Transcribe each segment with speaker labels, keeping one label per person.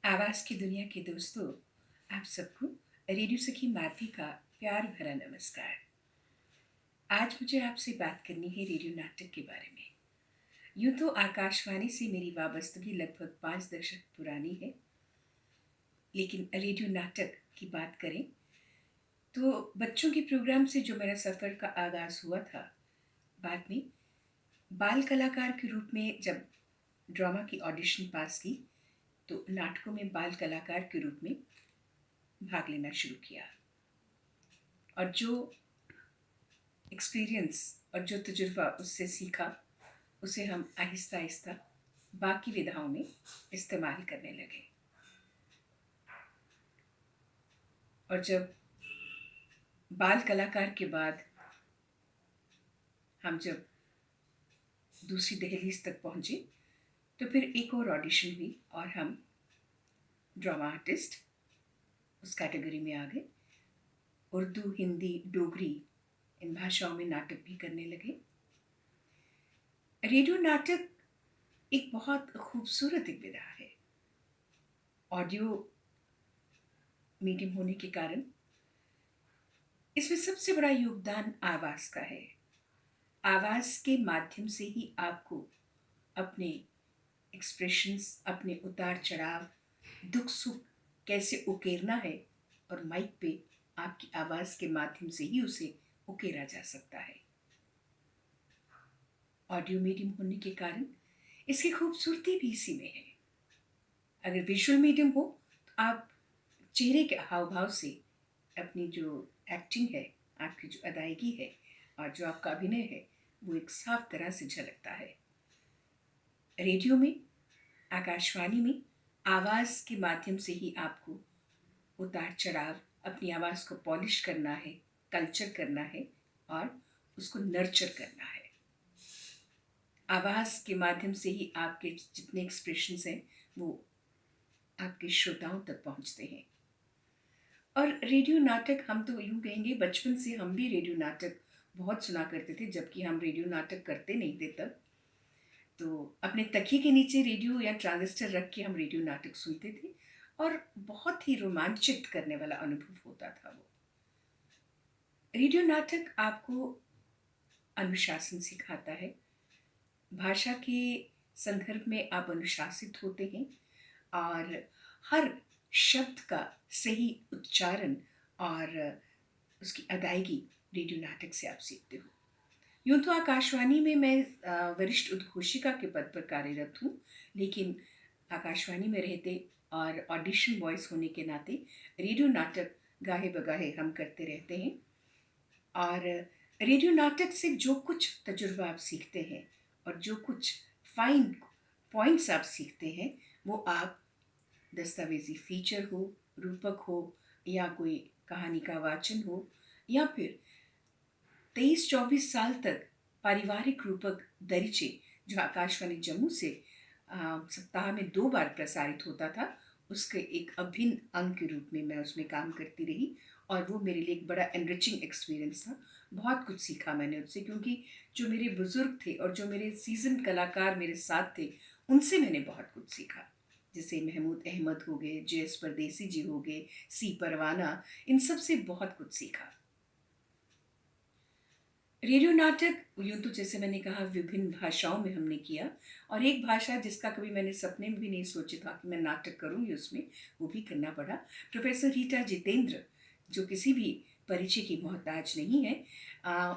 Speaker 1: आवाज़ की दुनिया के दोस्तों, आप सबको रेडियो सखी माधवी का प्यार भरा नमस्कार। आज मुझे आपसे बात करनी है रेडियो नाटक के बारे में। यूँ तो आकाशवाणी से मेरी वाबस्तगी लगभग 5 दशक पुरानी है, लेकिन रेडियो नाटक की बात करें तो बच्चों के प्रोग्राम से जो मेरा सफ़र का आगाज़ हुआ था, बाद में बाल कलाकार के रूप में जब ड्रामा की ऑडिशन पास की, तो नाटकों में बाल कलाकार के रूप में भाग लेना शुरू किया। और जो एक्सपीरियंस और जो तजुर्बा उससे सीखा, उसे हम आहिस्ता आहिस्ता बाकी विधाओं में इस्तेमाल करने लगे। और जब बाल कलाकार के बाद हम जब दूसरी दहलीज तक पहुँचे, तो फिर एक और ऑडिशन हुई और हम ड्रामा आर्टिस्ट उस कैटेगरी में आ गए। उर्दू, हिंदी, डोगरी इन भाषाओं में नाटक भी करने लगे। रेडियो नाटक एक बहुत खूबसूरत एक विधा है। ऑडियो मीडियम होने के कारण इसमें सबसे बड़ा योगदान आवाज़ का है। आवाज़ के माध्यम से ही आपको अपने एक्सप्रेशंस, अपने उतार चढ़ाव, दुख सुख कैसे उकेरना है, और माइक पे आपकी आवाज़ के माध्यम से ही उसे उकेरा जा सकता है। ऑडियो मीडियम होने के कारण इसकी खूबसूरती भी इसी में है। अगर विजुअल मीडियम हो तो आप चेहरे के हाव भाव से अपनी जो एक्टिंग है, आपकी जो अदायगी है और जो आपका अभिनय है, वो एक साफ तरह से झलकता है। रेडियो में, आकाशवाणी में आवाज़ के माध्यम से ही आपको उतार चढ़ाव, अपनी आवाज़ को पॉलिश करना है, कल्चर करना है और उसको नर्चर करना है। आवाज़ के माध्यम से ही आपके जितने एक्सप्रेशंस हैं वो आपके श्रोताओं तक पहुंचते हैं। और रेडियो नाटक, हम तो यूँ कहेंगे बचपन से हम भी रेडियो नाटक बहुत सुना करते थे, जबकि हम रेडियो नाटक करते नहीं थे तब। तो अपने तकिए के नीचे रेडियो या ट्रांजिस्टर रख के हम रेडियो नाटक सुनते थे और बहुत ही रोमांचित करने वाला अनुभव होता था वो। रेडियो नाटक आपको अनुशासन सिखाता है। भाषा के संदर्भ में आप अनुशासित होते हैं और हर शब्द का सही उच्चारण और उसकी अदायगी रेडियो नाटक से आप सीखते हो। यूँ तो आकाशवाणी में मैं वरिष्ठ उद्घोषिका के पद पर कार्यरत हूँ, लेकिन आकाशवाणी में रहते और ऑडिशन वॉइस होने के नाते रेडियो नाटक गाहे बगाहे हम करते रहते हैं। और रेडियो नाटक से जो कुछ तजुर्बा आप सीखते हैं और जो कुछ फाइन पॉइंट्स आप सीखते हैं, वो आप दस्तावेजी फीचर हो, रूपक हो, या कोई कहानी का वाचन हो, या फिर 23-24 साल तक पारिवारिक रूपक दरीचे जो आकाशवाणी जम्मू से सप्ताह में 2 बार प्रसारित होता था, उसके एक अभिन्न अंग के रूप में मैं उसमें काम करती रही। और वो मेरे लिए एक बड़ा एनरिचिंग एक्सपीरियंस था। बहुत कुछ सीखा मैंने उससे, क्योंकि जो मेरे बुज़ुर्ग थे और जो मेरे सीज़न्ड कलाकार मेरे साथ थे, उनसे मैंने बहुत कुछ सीखा। जैसे महमूद अहमद हो गए, जे.एस. परदेसी जी हो गए, सी परवाना, इन सब से बहुत कुछ सीखा। रेडियो नाटक यूँ तो जैसे मैंने कहा विभिन्न भाषाओं में हमने किया, और एक भाषा जिसका कभी मैंने सपने में भी नहीं सोचा था कि मैं नाटक करूँगी उसमें, वो भी करना पड़ा। प्रोफ़ेसर रीटा जितेंद्र, जो किसी भी परिचय की मोहताज नहीं है,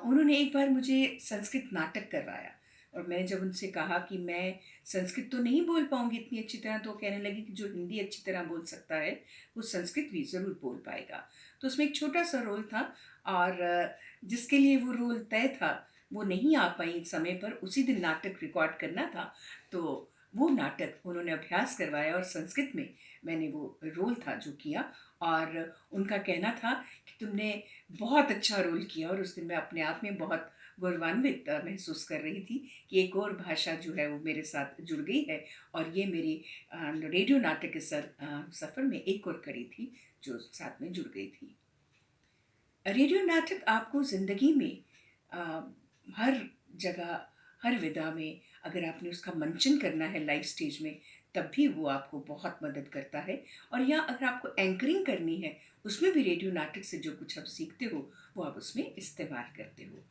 Speaker 1: उन्होंने एक बार मुझे संस्कृत नाटक करवाया। और मैंने जब उनसे कहा कि मैं संस्कृत तो नहीं बोल पाऊँगी इतनी अच्छी तरह, तो वो कहने लगी कि जो हिंदी अच्छी तरह बोल सकता है, वो संस्कृत भी ज़रूर बोल पाएगा। तो उसमें एक छोटा-सा रोल था, और जिसके लिए वो रोल तय था, वो नहीं आ पाई समय पर, उसी दिन नाटक रिकॉर्ड करना था। तो वो नाटक उन्होंने अभ्यास करवाया और संस्कृत में मैंने वो रोल था जो किया। और उनका कहना था कि तुमने बहुत अच्छा रोल किया, और उस दिन मैं अपने आप में बहुत गौरवान्वित महसूस कर रही थी कि एक और भाषा जो है वो मेरे साथ जुड़ गई है, और ये मेरी रेडियो नाटक के सफ़र में एक और कड़ी थी जो साथ में जुड़ गई थी। रेडियो नाटक आपको ज़िंदगी में अ, हर जगह, हर विधा में अगर आपने उसका मंचन करना है लाइव स्टेज में, तब भी वो आपको बहुत मदद करता है। और या अगर आपको एंकरिंग करनी है, उसमें भी रेडियो नाटक से जो कुछ आप सीखते हो, वो आप उसमें इस्तेमाल करते हो।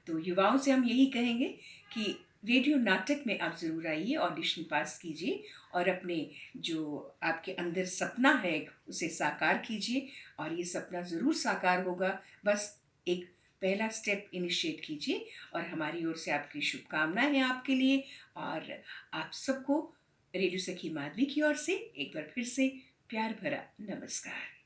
Speaker 1: तो युवाओं से हम यही कहेंगे कि रेडियो नाटक में आप ज़रूर आइए, ऑडिशन पास कीजिए और अपने जो आपके अंदर सपना है उसे साकार कीजिए। और ये सपना ज़रूर साकार होगा, बस एक पहला स्टेप इनिशिएट कीजिए। और हमारी ओर से आपकी शुभकामनाएं हैं आपके लिए। और आप सबको रेडियो सखी माधवी की ओर से एक बार फिर से प्यार भरा नमस्कार।